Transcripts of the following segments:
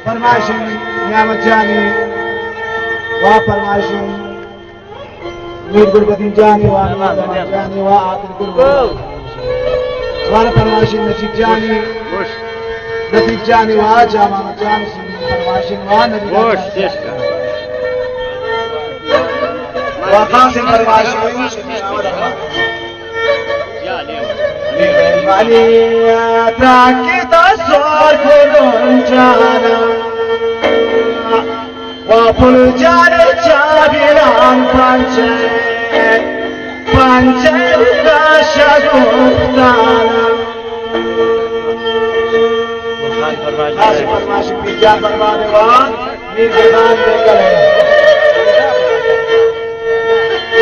फरमाइशी नियामत जानी वाह फरमाइशी मीर गुरबती जानी वाह जानी वाह आतिल गुरबती वाह फरमाइशी नसीब जानी नसीब जानी वाह जामा जानी फरमाइशी वाह नबी वाह खास फरमाइशी Maliyata kita sorghum jana, wapul jana chabiran panche, panche kashaguftana. Asyik masih bijar berbadewan, mirjan dekale.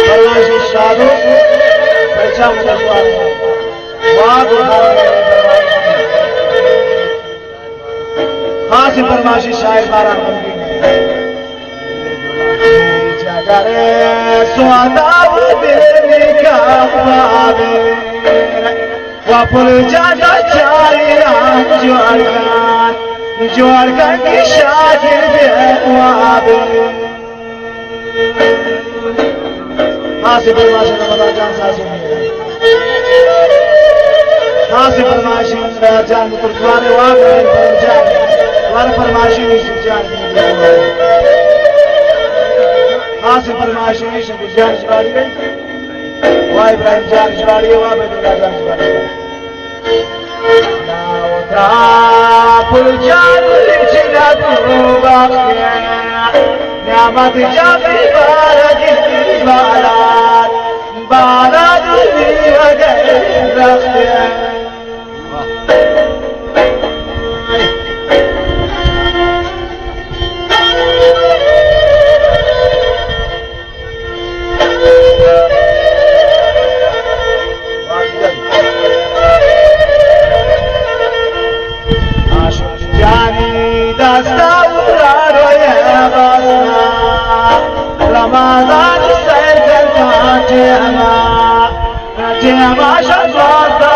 Berlalu syadu, baca mudahwan. खास फरमाइशी शायर बारह जगरे स्वादाव दिल का पावे वापुल जादा चारिया जोड़ की शादिर बेवावे खास फरमाइशी नमदा जान सासी खास फरमाइशी जान मुतलवाने वाले जान वाला फरमाइशी निश्चित जान खास फरमाइशी निश्चित जान शिवाड़ी वाह इब्राहिम जान शिवाड़ी वाह बेदुल्ला जान शिवाड़ी नावता पुल जान लिखना तू बाक़िया न्यामत जाबी बारा दुनी वगैरह रखिया Ramadan sayın Fatima Fatima şaşırdı